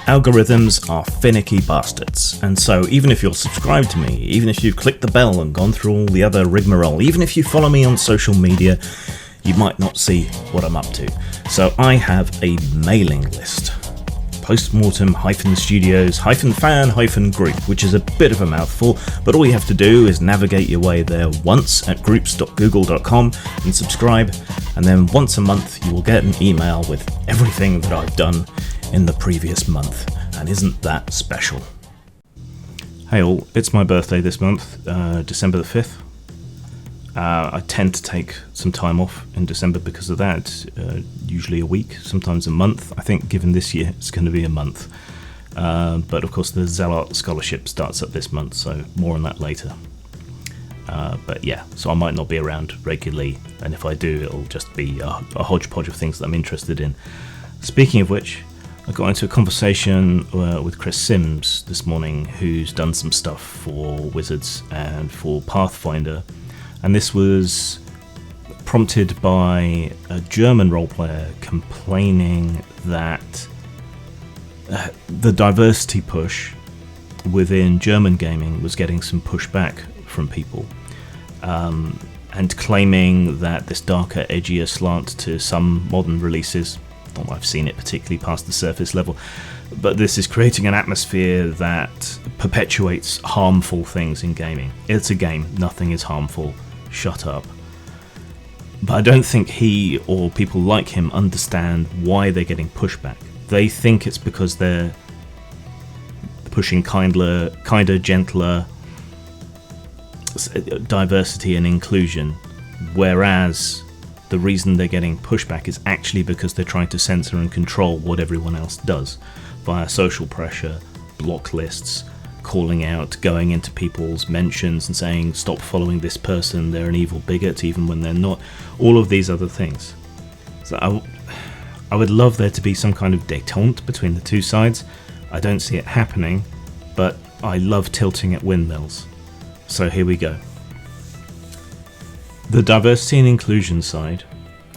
Algorithms are finicky bastards, and so even if you're subscribed to me, even if you've clicked the bell and gone through all the other rigmarole, even if you follow me on social media, you might not see what I'm up to. So I have a mailing list. Postmortem-studios-fan-group, which is a bit of a mouthful, but all you have to do is navigate your way there once at groups.google.com and subscribe, and then once a month you will get an email with everything that I've done in the previous month, and isn't that special? Hey all, it's my birthday this month, December the 5th. I tend to take some time off in December because of that, usually a week, sometimes a month. I think given this year it's going to be a month. But of course the Zealot Scholarship starts up this month, so more on that later. But yeah, so I might not be around regularly, and if I do, it'll just be a hodgepodge of things that I'm interested in. Speaking of which, I got into a conversation with Chris Sims this morning, who's done some stuff for Wizards and for Pathfinder. And this was prompted by a German role player complaining that the diversity push within German gaming was getting some pushback from people, and claiming that this darker, edgier slant to some modern releases, not that I've seen it particularly past the surface level, but this is creating an atmosphere that perpetuates harmful things in gaming. It's a game, nothing is harmful. Shut up. But I don't think he or people like him understand why they're getting pushback. They think it's because they're pushing kinder, gentler diversity and inclusion, whereas the reason they're getting pushback is actually because they're trying to censor and control what everyone else does via social pressure, block lists, calling out, going into people's mentions and saying, stop following this person, they're an evil bigot, even when they're not. All of these other things. So I would love there to be some kind of détente between the two sides. I don't see it happening, but I love tilting at windmills. So here we go. The diversity and inclusion side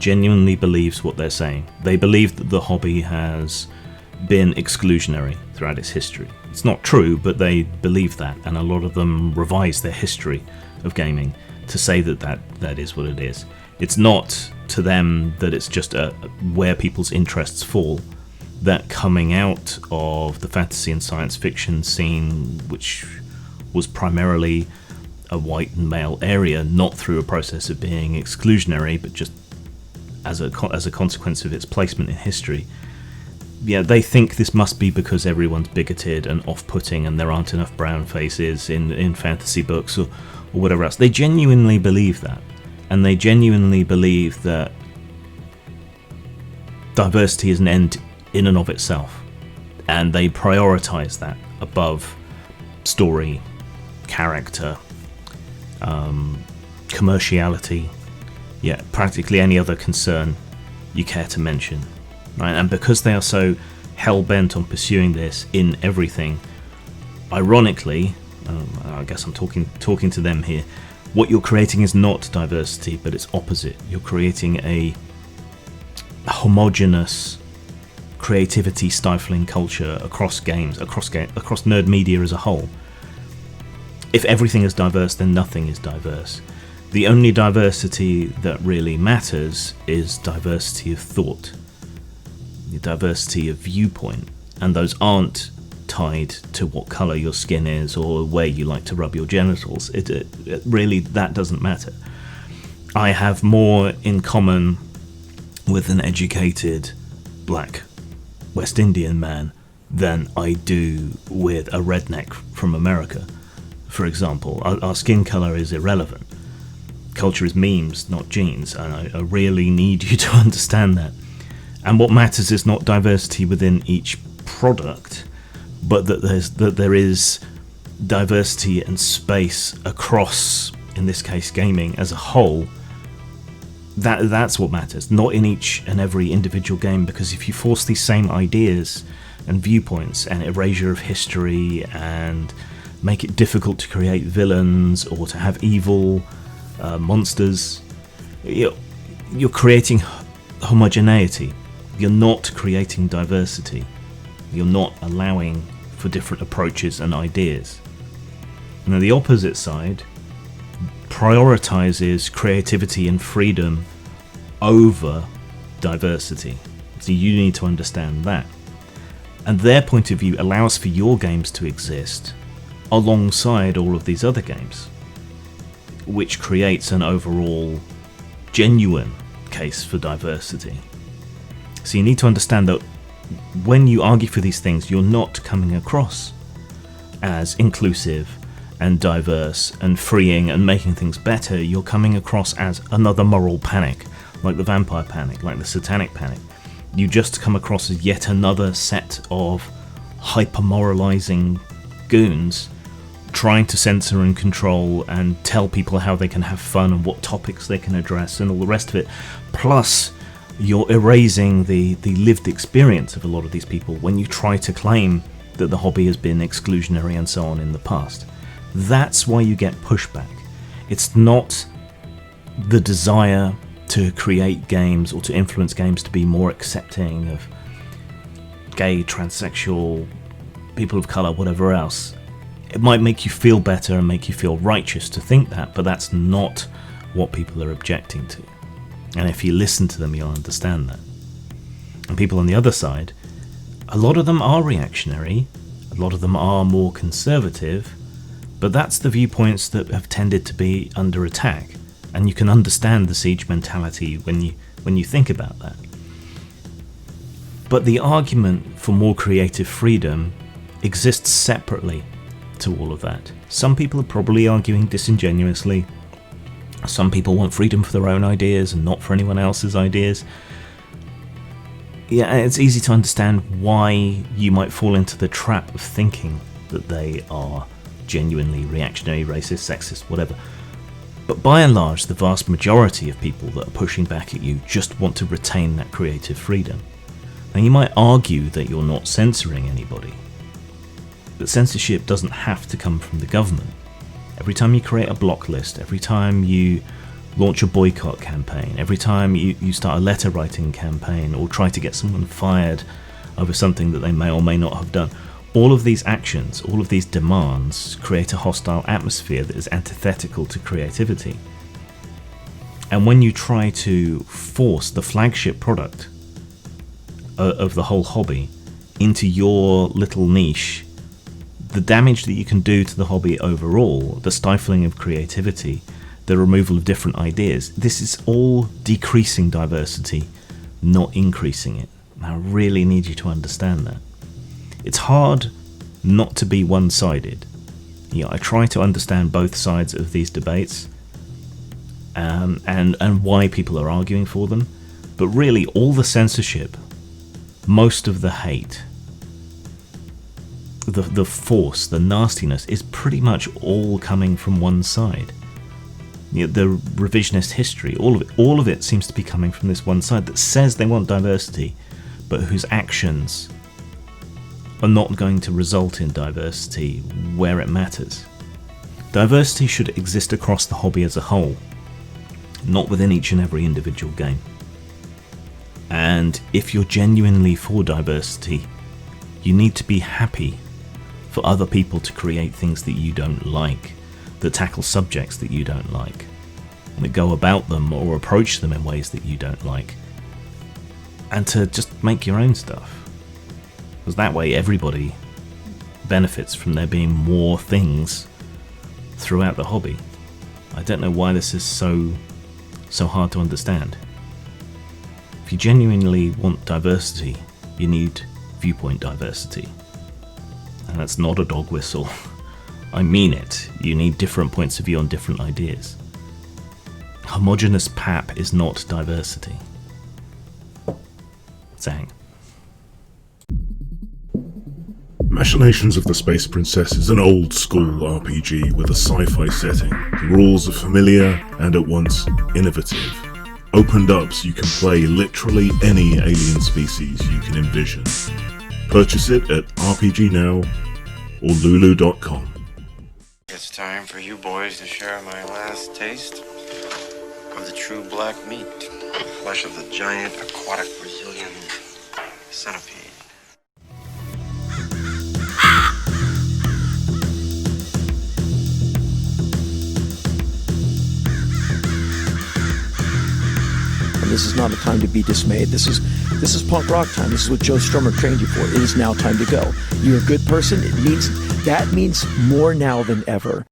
genuinely believes what they're saying. They believe that the hobby has been exclusionary throughout its history. It's not true, but they believe that, and a lot of them revise their history of gaming to say that is what it is. It's not to them that it's just where people's interests fall, that coming out of the fantasy and science fiction scene, which was primarily a white and male area, not through a process of being exclusionary, but just as a consequence of its placement in history. Yeah, they think this must be because everyone's bigoted and off-putting and there aren't enough brown faces in fantasy books or whatever else. They genuinely believe that. And they genuinely believe that diversity is an end in and of itself. And they prioritize that above story, character, commerciality, practically any other concern you care to mention. Right? And because they are so hell-bent on pursuing this in everything, ironically, I guess I'm talking to them here, what you're creating is not diversity, but it's opposite. You're creating a homogenous, creativity-stifling culture across games, across nerd media as a whole. If everything is diverse, then nothing is diverse. The only diversity that really matters is diversity of thought, the diversity of viewpoint, and those aren't tied to what colour your skin is or where you like to rub your genitals. It really, that doesn't matter. I have more in common with an educated black West Indian man than I do with a redneck from America, for example. Our skin colour is irrelevant. Culture is memes, not genes, and I really need you to understand that. And what matters is not diversity within each product, but that there is diversity and space across, in this case, gaming as a whole. That's what matters, not in each and every individual game, because if you force these same ideas and viewpoints and erasure of history and make it difficult to create villains or to have evil monsters, you're creating homogeneity. You're not creating diversity. You're not allowing for different approaches and ideas. Now the opposite side prioritizes creativity and freedom over diversity. So you need to understand that. And their point of view allows for your games to exist alongside all of these other games, which creates an overall genuine case for diversity. So you need to understand that when you argue for these things, you're not coming across as inclusive and diverse and freeing and making things better. You're coming across as another moral panic, like the vampire panic, like the satanic panic. You just come across as yet another set of hyper-moralizing goons trying to censor and control and tell people how they can have fun and what topics they can address and all the rest of it. Plus, you're erasing the lived experience of a lot of these people when you try to claim that the hobby has been exclusionary and so on in the past. That's why you get pushback. It's not the desire to create games or to influence games to be more accepting of gay, transsexual, people of colour, whatever else. It might make you feel better and make you feel righteous to think that, but that's not what people are objecting to. And if you listen to them, you'll understand that. And people on the other side, a lot of them are reactionary, a lot of them are more conservative, but that's the viewpoints that have tended to be under attack. And you can understand the siege mentality when you think about that. But the argument for more creative freedom exists separately to all of that. Some people are probably arguing disingenuously. Some people want freedom for their own ideas and not for anyone else's ideas. Yeah, it's easy to understand why you might fall into the trap of thinking that they are genuinely reactionary, racist, sexist, whatever. But by and large, the vast majority of people that are pushing back at you just want to retain that creative freedom. Now you might argue that you're not censoring anybody, but censorship doesn't have to come from the government. Every time you create a block list, every time you launch a boycott campaign, every time you start a letter writing campaign or try to get someone fired over something that they may or may not have done, all of these actions, all of these demands create a hostile atmosphere that is antithetical to creativity. And when you try to force the flagship product of the whole hobby into your little niche, the damage that you can do to the hobby overall, the stifling of creativity, the removal of different ideas, this is all decreasing diversity, not increasing it. And I really need you to understand that. It's hard not to be one-sided. Yeah, I try to understand both sides of these debates and why people are arguing for them, but really all the censorship, most of the hate, the force, the nastiness is pretty much all coming from one side. You know, the revisionist history, all of it seems to be coming from this one side that says they want diversity, but whose actions are not going to result in diversity where it matters. Diversity should exist across the hobby as a whole, not within each and every individual game. And if you're genuinely for diversity, you need to be happy for other people to create things that you don't like, that tackle subjects that you don't like, that go about them or approach them in ways that you don't like, and to just make your own stuff. Because that way everybody benefits from there being more things throughout the hobby. I don't know why this is so hard to understand. If you genuinely want diversity, you need viewpoint diversity. And that's not a dog whistle. I mean it. You need different points of view on different ideas. Homogeneous pap is not diversity. Zang. Machinations of the Space Princess is an old-school RPG with a sci-fi setting. The rules are familiar and at once innovative. Opened up so you can play literally any alien species you can envision. Purchase it at RPG Now or Lulu.com. It's time for you boys to share my last taste of the true black meat. Flesh of the giant aquatic Brazilian centipede. This is not a time to be dismayed. This is punk rock time. This is what Joe Strummer trained you for. It is now time to go. You're a good person. That means more now than ever.